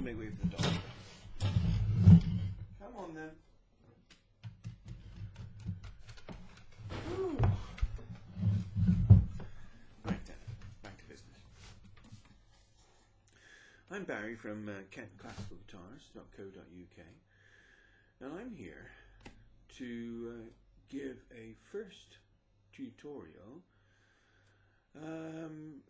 to make way for the dog. Come on then. Whew. Right then, back to business. I'm Barry from KentClassicalGuitars.co.uk, and I'm here to give a first tutorial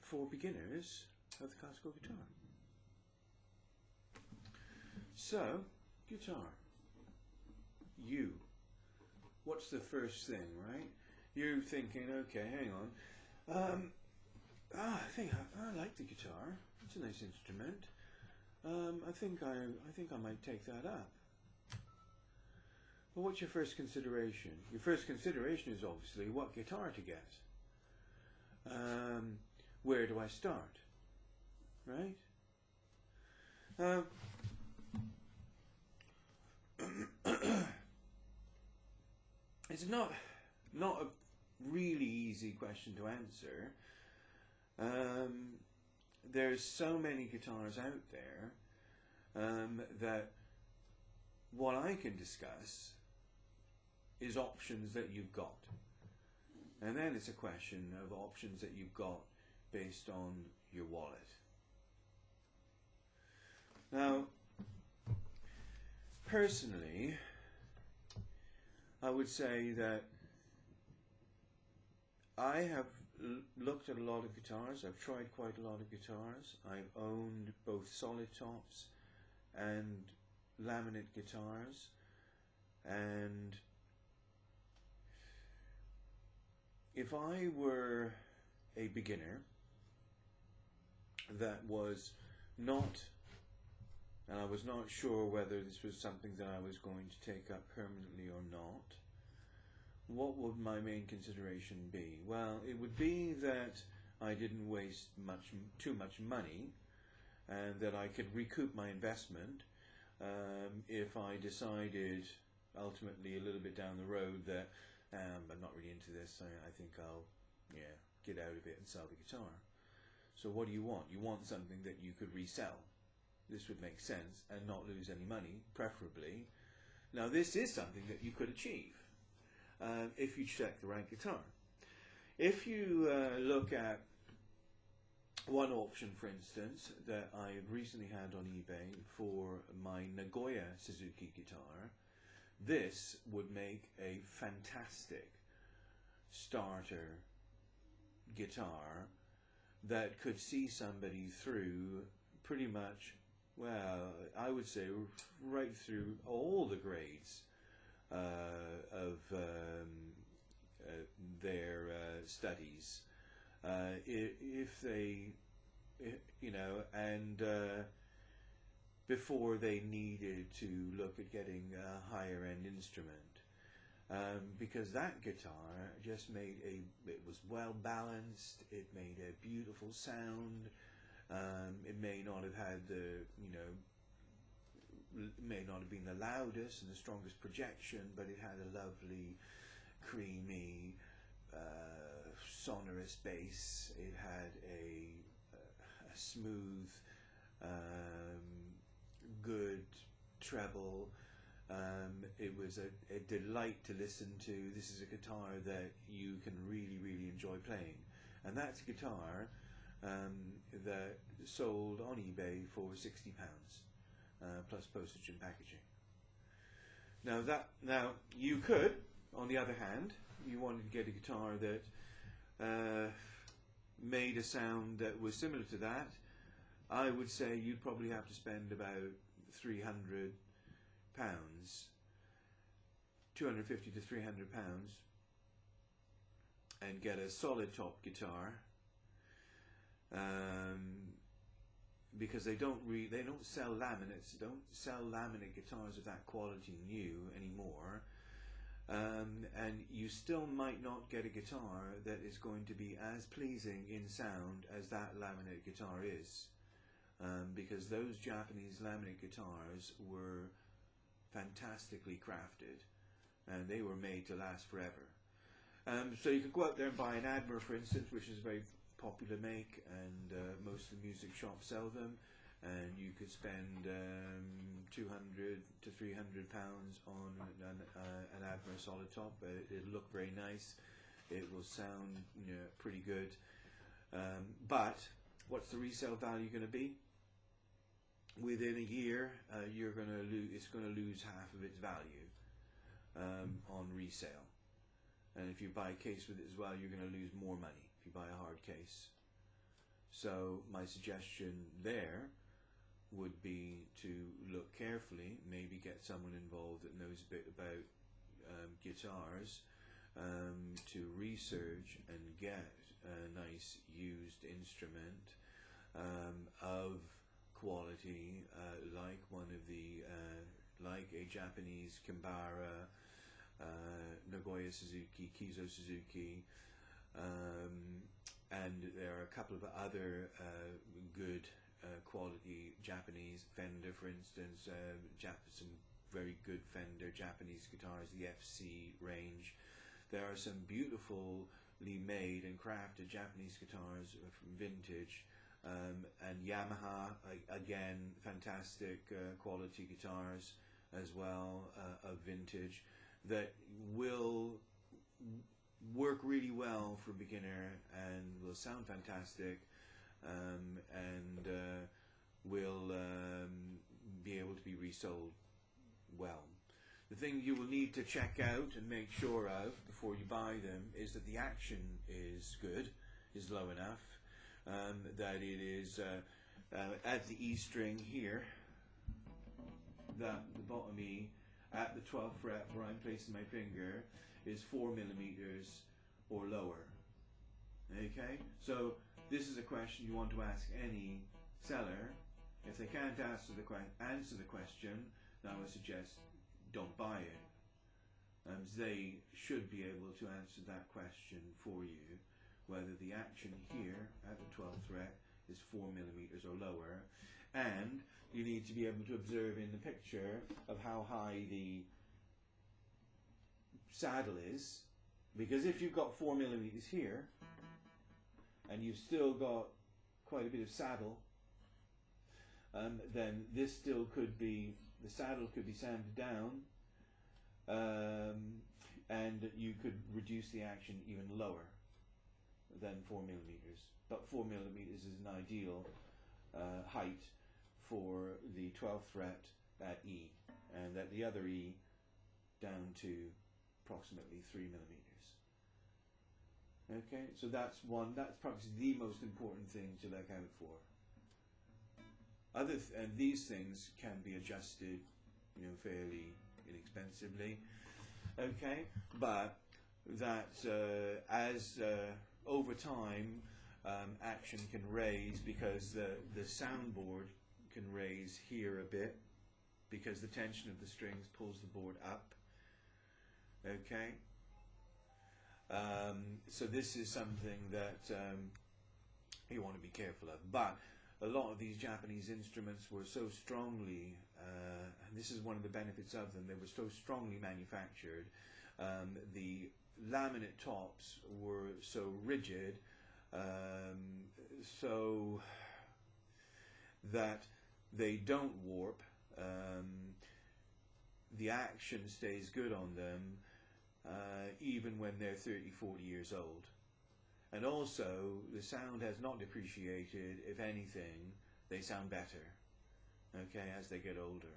for beginners of the classical guitar. So, guitar. What's the first thing, right? You're thinking, okay, hang on. I think I like the guitar. It's a nice instrument. I think I might take that up. But what's your first consideration? Your first consideration is obviously what guitar to get. Where do I start? Right? It's not a really easy question to answer. There's so many guitars out there that what I can discuss is options that you've got. And then it's a question of options that you've got based on your wallet. Now, personally, I would say that I have looked at a lot of guitars. I've tried quite a lot of guitars. I've owned both solid tops and laminate guitars, and if I were a beginner that was not, and I was not sure whether this was something that I was going to take up permanently or not, what would my main consideration be? Well, it would be that I didn't waste too much money, and that I could recoup my investment if I decided ultimately a little bit down the road that I'm not really into this. I think I'll get out of it and sell the guitar. So what do you want? You want something that you could resell. This would make sense and not lose any money, preferably. Now this is something that you could achieve if you select the right guitar. If you look at one auction, for instance, that I recently had on eBay for my Nagoya Suzuki guitar, this would make a fantastic starter guitar that could see somebody through pretty much, well, I would say right through all the grades of their studies. If they, and before they needed to look at getting a higher end instrument. Because that guitar just made it was well balanced, it made a beautiful sound. It may not have had the, may not have been the loudest and the strongest projection, but it had a lovely, creamy, sonorous bass. It had a smooth, good treble. It was a delight to listen to. This is a guitar that you can really, really enjoy playing. And that's a guitar that sold on eBay for £60 plus postage and packaging. Now you could, on the other hand, you wanted to get a guitar that made a sound that was similar to that. I would say you'd probably have to spend about £300, 250 to £300, and get a solid top guitar. Because they don't sell laminates. They don't sell laminate guitars of that quality new anymore. And you still might not get a guitar that is going to be as pleasing in sound as that laminate guitar is. Because those Japanese laminate guitars were fantastically crafted, and they were made to last forever. So you could go out there and buy an Admiral, for instance, which is a very popular make, and most of the music shops sell them. and you could spend 200 to 300 pounds on an Admiral solid top. It'll look very nice. It will sound, you know, pretty good. But what's the resale value going to be? Within a year, you're going to lose. It's going to lose half of its value on resale. And if you buy a case with it as well, you're going to lose more money if you buy a hard case. So my suggestion there would be to look carefully, maybe get someone involved that knows a bit about guitars, to research and get a nice used instrument of quality, like one of the like a Japanese Kambara, Nagoya Suzuki, Kizo Suzuki, and there are a couple of other good quality Japanese Fender, for instance, some very good Fender Japanese guitars, the FC range. There are some beautifully made and crafted Japanese guitars from vintage, and Yamaha, again, fantastic quality guitars as well, of vintage, that will work really well for a beginner and will sound fantastic, and will be able to be resold well. The thing you will need to check out and make sure of before you buy them is that the action is good, is low enough, that it is at the E string here, that the bottom E at the 12th fret where I'm placing my finger is 4 millimeters or lower. Okay, so this is a question you want to ask any seller. If they can't answer the question, then I would suggest don't buy it. They should be able to answer that question for you, whether the action here at the 12th fret is 4 millimeters or lower, and you need to be able to observe in the picture of how high the saddle is, because if you've got 4 millimeters here and you've still got quite a bit of saddle, then this still could be, the saddle could be sanded down, and you could reduce the action even lower than 4 millimeters. But 4 millimeters is an ideal height for the 12th fret at E, and at the other E down to approximately 3 millimeters. Okay, so that's probably the most important thing to look out for. And these things can be adjusted, you know, fairly inexpensively. Okay, but that as over time action can raise, because the soundboard can raise here a bit because the tension of the strings pulls the board up. Okay, so this is something that you want to be careful of. But a lot of these Japanese instruments were so strongly, and this is one of the benefits of them, they were so strongly manufactured, the laminate tops were so rigid, so that they don't warp, the action stays good on them, even when they're 30, 40 years old. And also, the sound has not depreciated. If anything, they sound better, okay, as they get older.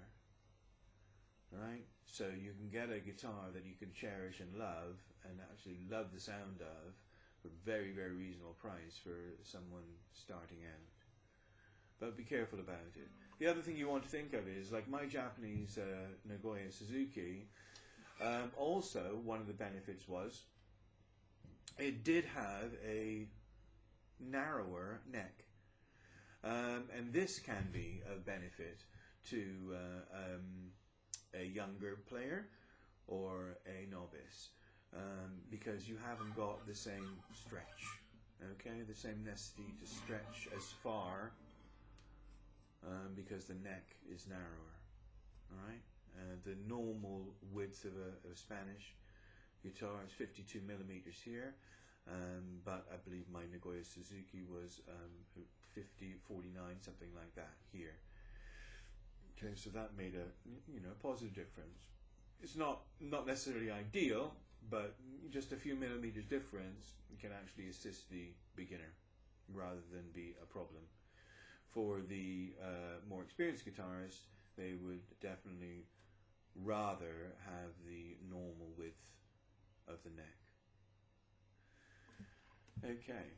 Right? So you can get a guitar that you can cherish and love, and actually love the sound of, for a very, very reasonable price for someone starting out. But be careful about it. The other thing you want to think of is, like my Japanese Nagoya Suzuki, also one of the benefits was, it did have a narrower neck, and this can be of benefit to a younger player or a novice, because you haven't got the same stretch, okay, the same necessity to stretch as far, because the neck is narrower. All right, the normal width of a Spanish guitar is 52 millimeters here, but I believe my Nagoya Suzuki was 50, 49, something like that here. Okay, so that made a positive difference. It's not necessarily ideal, but just a few millimeters difference can actually assist the beginner rather than be a problem. For the more experienced guitarists, they would definitely rather have the normal width of the neck. Okay.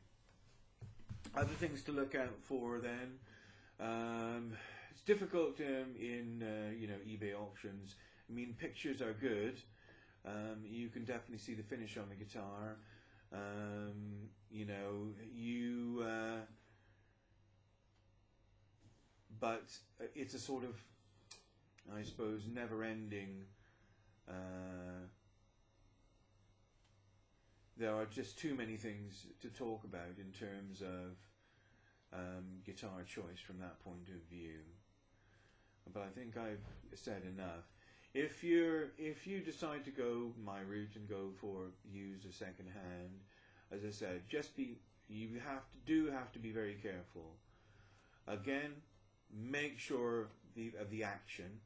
Other things to look out for then. It's difficult in eBay auctions. I mean, pictures are good. You can definitely see the finish on the guitar. But it's a sort of, I suppose, never-ending. There are just too many things to talk about in terms of guitar choice from that point of view. But I think I've said enough. If you decide to go my route and go for use a second hand, as I said, you have to be very careful. Again, make sure of the action,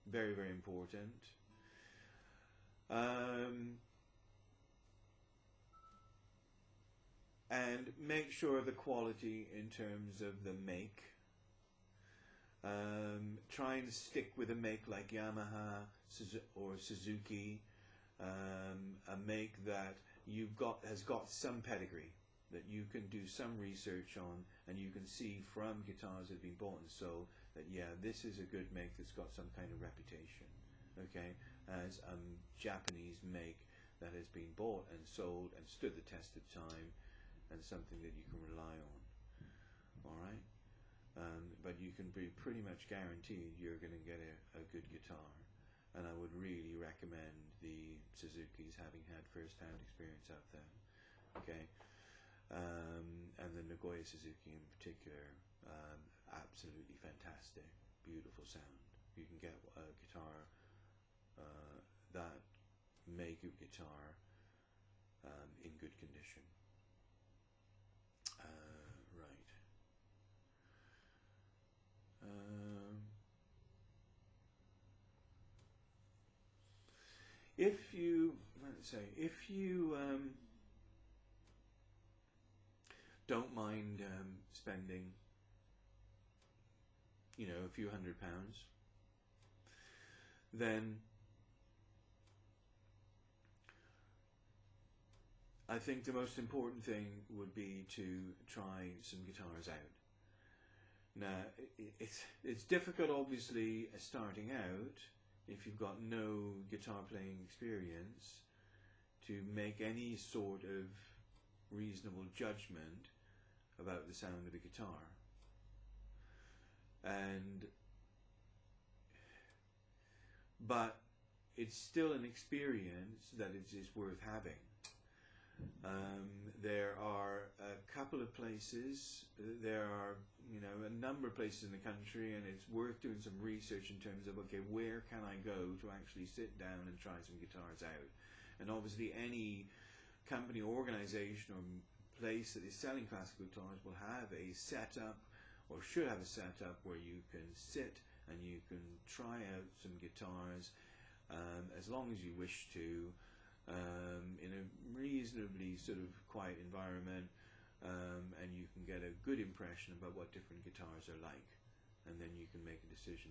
very, very important. And make sure of the quality in terms of the make. Try and stick with a make like Yamaha or Suzuki, a make that has got some pedigree, that you can do some research on, and you can see from guitars that have been bought and sold that this is a good make that's got some kind of reputation. Okay, as a Japanese make that has been bought and sold and stood the test of time, and something that you can rely on. All right. But you can be pretty much guaranteed you're going to get a good guitar, and I would really recommend the Suzuki's, having had first-hand experience of them. Okay, and the Nagoya Suzuki in particular, absolutely fantastic, beautiful sound. You can get a guitar, that make of guitar, in good condition. If you don't mind spending, a few £100, then I think the most important thing would be to try some guitars out. Now, it's difficult, obviously, starting out, if you've got no guitar playing experience, to make any sort of reasonable judgment about the sound of a guitar. But it's still an experience that is worth having. There are a couple of places, there are a number of places in the country, and it's worth doing some research in terms of, okay, where can I go to actually sit down and try some guitars out? And obviously any company, organization, or place that is selling classical guitars will have a setup, or should have a setup, where you can sit and you can try out some guitars as long as you wish to, in a reasonably sort of quiet environment, and you can get a good impression about what different guitars are like, and then you can make a decision,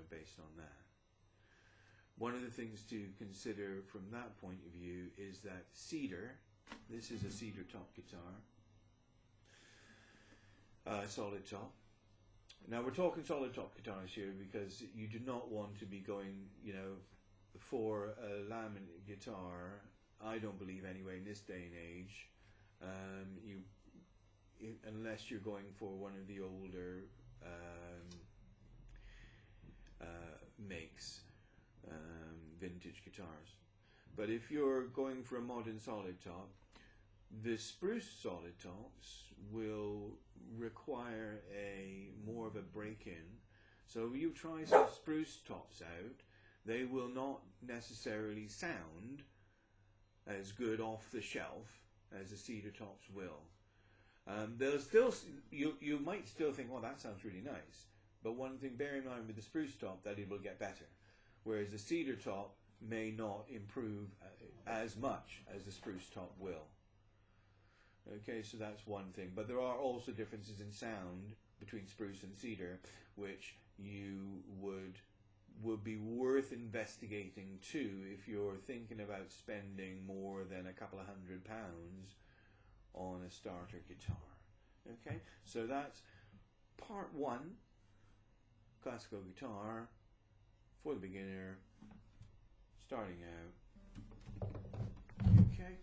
based on that. One of the things to consider from that point of view is that cedar. This is a cedar top guitar, solid top. Now we're talking solid top guitars here because you do not want to be going, for a laminate guitar, I don't believe anyway in this day and age, unless you're going for one of the older makes, vintage guitars. But if you're going for a modern solid top, the spruce solid tops will require more of a break-in. So you try some spruce tops out, they will not necessarily sound as good off the shelf as the cedar tops will. They'll still, you might still think, well, that sounds really nice. But one thing, bear in mind with the spruce top, that it will get better. Whereas the cedar top may not improve as much as the spruce top will. Okay, so that's one thing. But there are also differences in sound between spruce and cedar, which you would be worth investigating too if you're thinking about spending more than a couple of £100 on a starter guitar. Okay, so that's part one, classical guitar for the beginner, starting out. Okay.